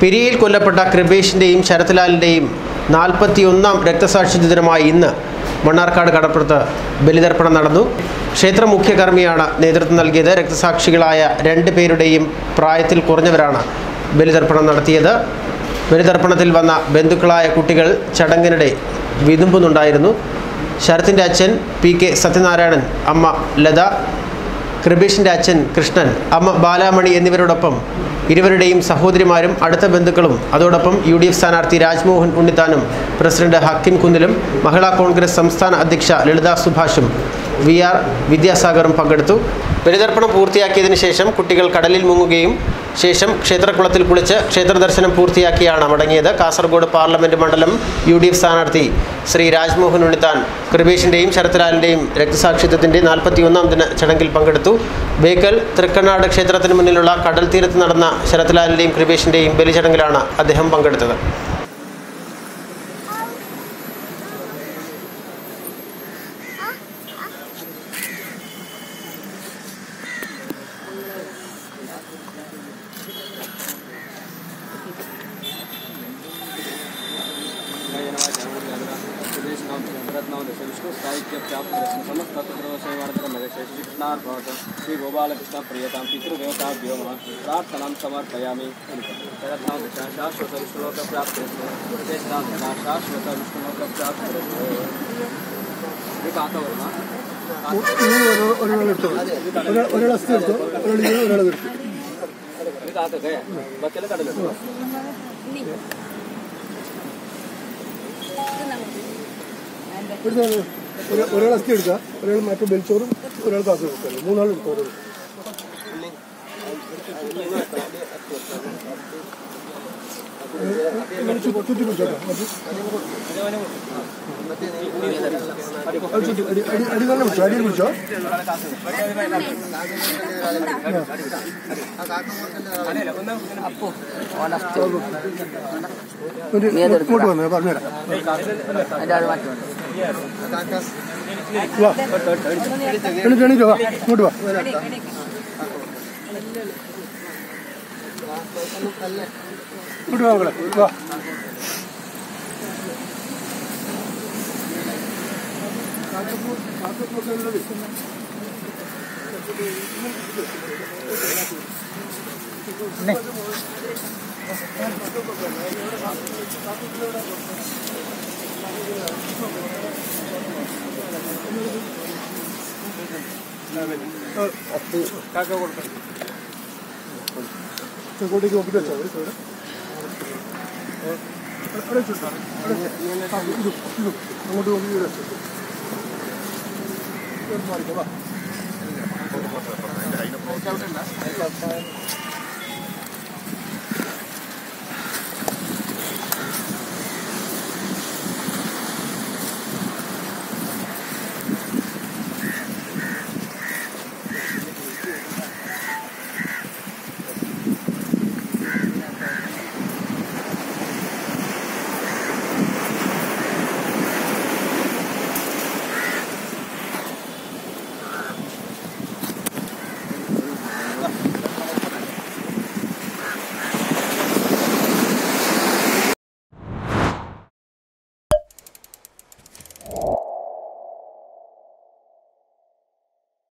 പിരിയിൽ കൊല്ലപ്പെട്ട കൃപേഷിൻ്റെയും ശരത്ലാലിൻ്റെയും 41ാം രക്തസാക്ഷി ദിനമായി ഇന്ന് മണ്ണാർക്കാട് കടപ്പുറത്ത് ബലിതർപ്പണം നടന്നു. ക്ഷേത്ര മുഖ്യകർമ്മിയാണ് നേതൃത്വം നൽകിയത്. രക്തസാക്ഷികളായ 2 പേരുടെയും പ്രായത്തിൽ കുറഞ്ഞവരാണ് ബലിതർപ്പണം നടത്തിയത്. ബലിതർപ്പണത്തിൽ വന്ന ബന്ധുക്കളായ കുട്ടികൾ ചടങ്ങിനിടെ വിതുമ്പുന്നുണ്ടായിരുന്നു. ശരത്തിൻ്റെ അച്ഛൻ PK സത്യനാരായണൻ, അമ്മ ലത, കൃപേഷിൻ്റെ അച്ഛൻ കൃഷ്ണൻ, അമ്മ ബാലാമണി എന്നിവരോടൊപ്പം ഇരുവരുടെയും സഹോദരിമാരും അടുത്ത ബന്ധുക്കളും അതോടൊപ്പം UDF സ്ഥാനാർത്ഥി രാജ്മോഹൻ ഉണ്ണിത്താനും പ്രസിഡന്റ് ഹക്കിം കുന്നിലും മഹിളാ കോൺഗ്രസ് സംസ്ഥാന അധ്യക്ഷ ലളിത സുഭാഷും VR വിദ്യാസാഗറും പങ്കെടുത്തു. ബലിതർപ്പണം പൂർത്തിയാക്കിയതിനു ശേഷം കുട്ടികൾ കടലിൽ മുങ്ങുകയും ശേഷം ക്ഷേത്രക്കുളത്തിൽ കുളിച്ച് ക്ഷേത്ര ദർശനം പൂർത്തിയാക്കിയാണ് മടങ്ങിയത്. കാസർഗോഡ് പാർലമെന്റ് മണ്ഡലം UDF സ്ഥാനാർത്ഥി ശ്രീ രാജ്മോഹൻ ഉണ്ണിത്താൻ കൃപേഷിൻ്റെയും ശരത്ലാലിൻ്റെയും രക്തസാക്ഷിത്വത്തിൻ്റെ 41ാം ദിന ചടങ്ങിൽ പങ്കെടുത്തു. ബേക്കൽ തൃക്കണ്ണാട് ക്ഷേത്രത്തിന് മുന്നിലുള്ള കടൽ തീരത്ത് നടന്ന ശരത്ലാലിൻ്റെയും കൃപേഷിൻ്റെയും ബലിചടങ്ങിലാണ് അദ്ദേഹം പങ്കെടുത്തത്. विष्णु साहित्य प्राप्त समस्त श्री गोपाल कृष्ण प्रियतां पितृदेवताभ्यो नमः प्रार्थनां समर्पयामि. शाश्वत विष्णुलोक प्राप्त शाश्वत विष्णुलोक प्राप्त ഒരാൾ അസ്ഥി എടുക്കുക, ഒരാൾ മറ്റു ബെൽച്ചോറും ഒരാൾ കാക്ക കൊടുക്കുക, 3 ആൾ എടുക്കുക. ചുറ്റി പിടിച്ചോട്ടോ, അടി തന്നെ പിടിച്ചോ, അടിയിൽ പിടിച്ചോ. ഇങ്ങോട്ട് വന്നേ, പറഞ്ഞുതരാം. എണീറ്റോ, വാ ഇങ്ങോട്ട് വാ. ഇങ്ങോട്ട് വാ മക്കളെ, വാ. ചെക്കോട്ടേക്ക് നോക്കിട്ട് വെച്ചാൽ മതി. അങ്ങോട്ട് നോക്കി മാറിക്കോ.